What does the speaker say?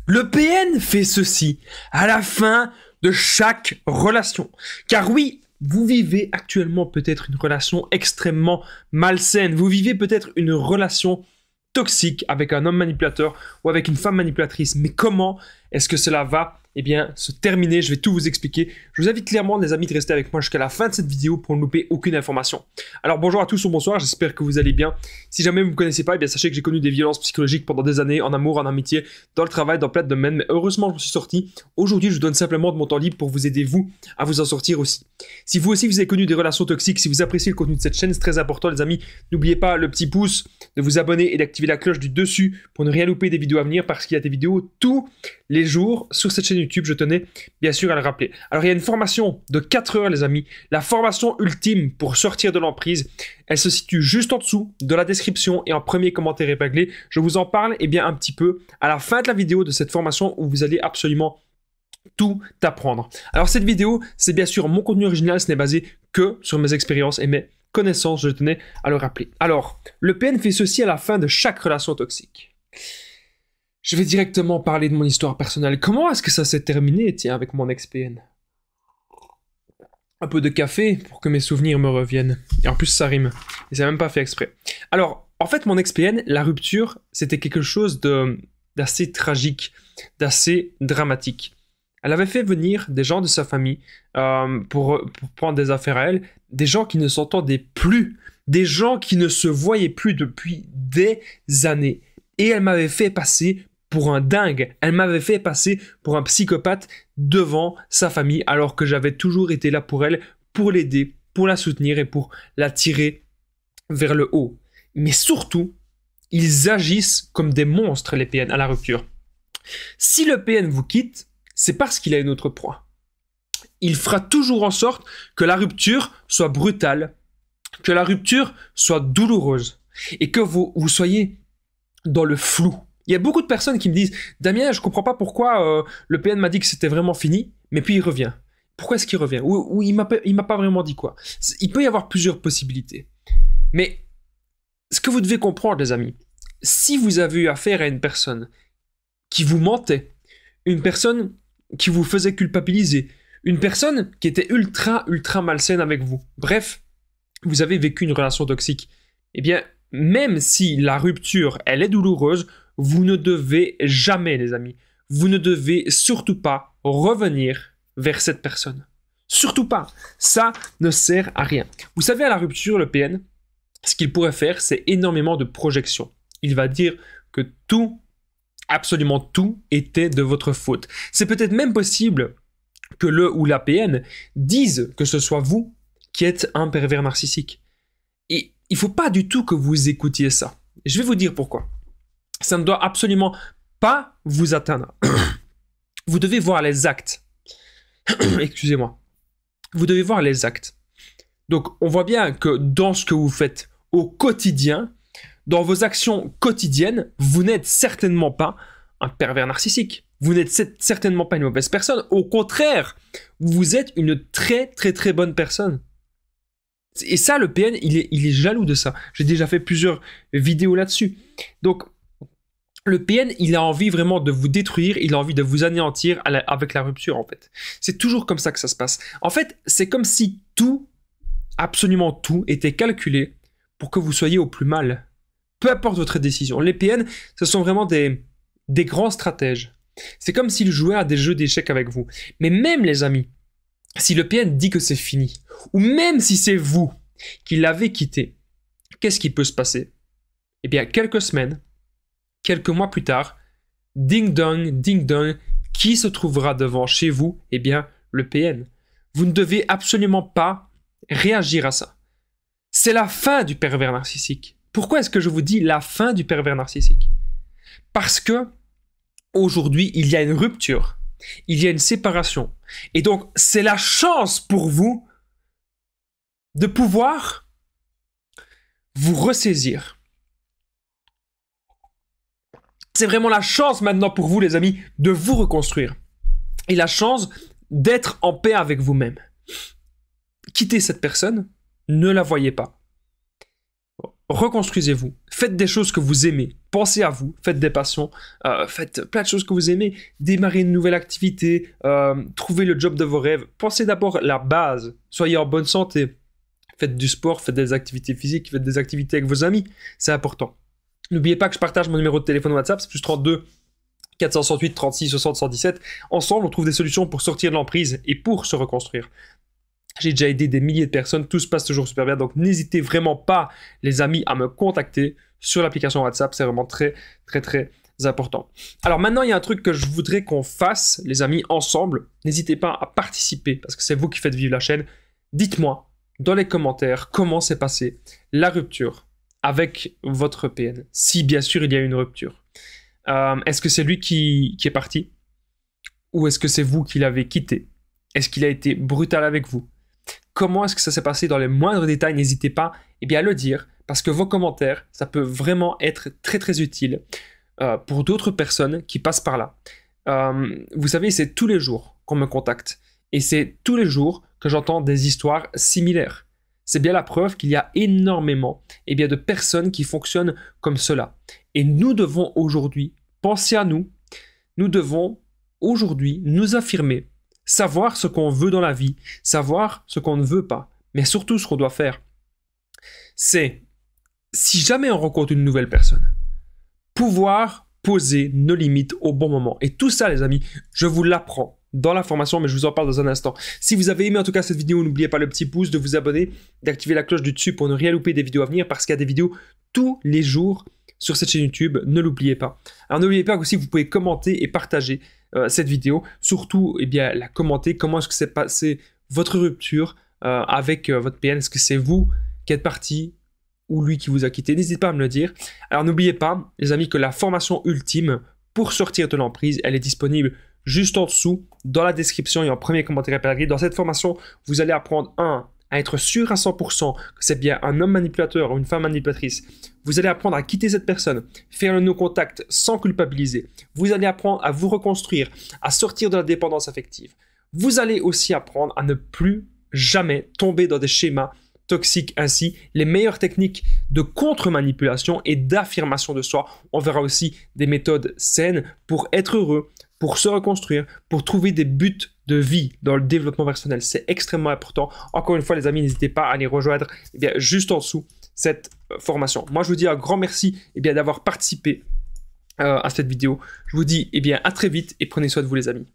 Le PN fait ceci à la fin de chaque relation. Car oui, vous vivez actuellement peut-être une relation extrêmement malsaine. Vous vivez peut-être une relation toxique avec un homme manipulateur ou avec une femme manipulatrice. Mais comment est-ce que cela va se terminer? Je vais tout vous expliquer. Je vous invite clairement, les amis, de rester avec moi jusqu'à la fin de cette vidéo pour ne louper aucune information. Alors bonjour à tous ou bonsoir, j'espère que vous allez bien. Si jamais vous ne me connaissez pas, sachez que j'ai connu des violences psychologiques pendant des années, en amour, en amitié, dans le travail, dans plein de domaines, mais heureusement je me suis sorti. Aujourd'hui, je vous donne simplement de mon temps libre pour vous aider, vous, à vous en sortir aussi. Si vous aussi vous avez connu des relations toxiques, si vous appréciez le contenu de cette chaîne, c'est très important les amis, n'oubliez pas le petit pouce, de vous abonner et d'activer la cloche du dessus pour ne rien louper des vidéos à venir, parce qu'il y a des vidéos tous les jours sur cette chaîne YouTube, je tenais bien sûr à le rappeler. Alors il y a une formation de 4 heures les amis, la formation ultime pour sortir de l'emprise. Elle se situe juste en dessous de la description et en premier commentaire épinglé. Je vous en parle un petit peu à la fin de la vidéo de cette formation où vous allez absolument tout apprendre. Alors cette vidéo, c'est bien sûr mon contenu original, ce n'est basé que sur mes expériences et mes connaissances, je tenais à le rappeler. Alors, le PN fait ceci à la fin de chaque relation toxique. Je vais directement parler de mon histoire personnelle. Comment est-ce que ça s'est terminé, tiens, avec mon ex-PN? Un peu de café pour que mes souvenirs me reviennent. Et en plus, ça rime. Et c'est même pas fait exprès. Alors, en fait, mon ex-PN, la rupture, c'était quelque chose d'assez tragique, d'assez dramatique. Elle avait fait venir des gens de sa famille pour prendre des affaires à elle, des gens qui ne s'entendaient plus, des gens qui ne se voyaient plus depuis des années. Et elle m'avait fait passer pour un dingue, elle m'avait fait passer pour un psychopathe devant sa famille, alors que j'avais toujours été là pour elle, pour l'aider, pour la soutenir et pour la tirer vers le haut. Mais surtout, ils agissent comme des monstres, les PN, à la rupture. Si le PN vous quitte, c'est parce qu'il a une autre proie. Il fera toujours en sorte que la rupture soit brutale, que la rupture soit douloureuse et que vous soyez dans le flou. Il y a beaucoup de personnes qui me disent « Damien, je comprends pas pourquoi le PN m'a dit que c'était vraiment fini, mais puis il revient. Pourquoi est-ce qu'il revient? Ou il m'a pas vraiment dit quoi ?» Il peut y avoir plusieurs possibilités. Mais ce que vous devez comprendre, les amis, si vous avez eu affaire à une personne qui vous mentait, une personne qui vous faisait culpabiliser, une personne qui était ultra malsaine avec vous, bref, vous avez vécu une relation toxique, même si la rupture, elle est douloureuse, vous ne devez jamais, les amis, vous ne devez surtout pas revenir vers cette personne. Surtout pas. Ça ne sert à rien. Vous savez, à la rupture, le PN, ce qu'il pourrait faire, c'est énormément de projections. Il va dire que tout, absolument tout, était de votre faute. C'est peut-être même possible que le ou la PN dise que ce soit vous qui êtes un pervers narcissique. Et il ne faut pas du tout que vous écoutiez ça. Je vais vous dire pourquoi. Ça ne doit absolument pas vous atteindre. Vous devez voir les actes. Excusez-moi. Vous devez voir les actes. Donc, on voit bien que dans ce que vous faites au quotidien, dans vos actions quotidiennes, vous n'êtes certainement pas un pervers narcissique. Vous n'êtes certainement pas une mauvaise personne. Au contraire, vous êtes une très bonne personne. Et ça, le PN, il est jaloux de ça. J'ai déjà fait plusieurs vidéos là-dessus. Donc, le PN, il a envie vraiment de vous détruire, il a envie de vous anéantir avec la rupture, en fait. C'est toujours comme ça que ça se passe. En fait, c'est comme si tout, absolument tout, était calculé pour que vous soyez au plus mal. Peu importe votre décision. Les PN, ce sont vraiment des grands stratèges. C'est comme s'ils jouaient à des jeux d'échecs avec vous. Mais même, les amis, si le PN dit que c'est fini, ou même si c'est vous qui l'avez quitté, qu'est-ce qui peut se passer? Quelques semaines, quelques mois plus tard, ding dong, qui se trouvera devant chez vous? Le PN. Vous ne devez absolument pas réagir à ça. C'est la fin du pervers narcissique. Pourquoi est-ce que je vous dis la fin du pervers narcissique? Parce que aujourd'hui, il y a une rupture, il y a une séparation. Et donc, c'est la chance pour vous de pouvoir vous ressaisir. C'est vraiment la chance maintenant pour vous, les amis, de vous reconstruire. Et la chance d'être en paix avec vous-même. Quittez cette personne, ne la voyez pas. Reconstruisez-vous. Faites des choses que vous aimez. Pensez à vous. Faites des passions. Faites plein de choses que vous aimez. Démarrez une nouvelle activité. Trouvez le job de vos rêves. Pensez d'abord à la base. Soyez en bonne santé. Faites du sport. Faites des activités physiques. Faites des activités avec vos amis. C'est important. N'oubliez pas que je partage mon numéro de téléphone WhatsApp. C'est +32 468 36 60 117. Ensemble, on trouve des solutions pour sortir de l'emprise et pour se reconstruire. J'ai déjà aidé des milliers de personnes, tout se passe toujours super bien, donc n'hésitez vraiment pas, les amis, à me contacter sur l'application WhatsApp, c'est vraiment très important. Alors maintenant, il y a un truc que je voudrais qu'on fasse, les amis, ensemble. N'hésitez pas à participer, parce que c'est vous qui faites vivre la chaîne. Dites-moi dans les commentaires comment s'est passée la rupture avec votre PN, si bien sûr il y a eu une rupture. Est-ce que c'est lui qui est parti? Ou est-ce que c'est vous qui l'avez quitté? Est-ce qu'il a été brutal avec vous? Comment est-ce que ça s'est passé dans les moindres détails? N'hésitez pas à le dire, parce que vos commentaires, ça peut vraiment être très utile pour d'autres personnes qui passent par là. Vous savez, c'est tous les jours qu'on me contacte, et c'est tous les jours que j'entends des histoires similaires. C'est bien la preuve qu'il y a énormément de personnes qui fonctionnent comme cela. Et nous devons aujourd'hui penser à nous. Nous devons aujourd'hui nous affirmer, savoir ce qu'on veut dans la vie, savoir ce qu'on ne veut pas. Mais surtout, ce qu'on doit faire, c'est, si jamais on rencontre une nouvelle personne, pouvoir poser nos limites au bon moment. Et tout ça, les amis, je vous l'apprends dans la formation, mais je vous en parle dans un instant. Si vous avez aimé en tout cas cette vidéo, n'oubliez pas le petit pouce, de vous abonner, d'activer la cloche du dessus pour ne rien louper des vidéos à venir, parce qu'il y a des vidéos tous les jours sur cette chaîne YouTube, ne l'oubliez pas. Alors n'oubliez pas aussi que vous pouvez commenter et partager cette vidéo, surtout la commenter, comment est-ce que s'est passé votre rupture avec votre PN, est-ce que c'est vous qui êtes parti ou lui qui vous a quitté, n'hésitez pas à me le dire. Alors n'oubliez pas, les amis, que la formation ultime pour sortir de l'emprise, elle est disponible juste en dessous, dans la description et en premier commentaire épinglé. Dans cette formation, vous allez apprendre à être sûr à 100% que c'est bien un homme manipulateur ou une femme manipulatrice. Vous allez apprendre à quitter cette personne, faire le no-contact sans culpabiliser. Vous allez apprendre à vous reconstruire, à sortir de la dépendance affective. Vous allez aussi apprendre à ne plus jamais tomber dans des schémas toxiques, ainsi les meilleures techniques de contre-manipulation et d'affirmation de soi. On verra aussi des méthodes saines pour être heureux, pour se reconstruire, pour trouver des buts de vie dans le développement personnel. C'est extrêmement important. Encore une fois, les amis, n'hésitez pas à les rejoindre juste en dessous cette formation. Moi, je vous dis un grand merci d'avoir participé à cette vidéo. Je vous dis à très vite et prenez soin de vous, les amis.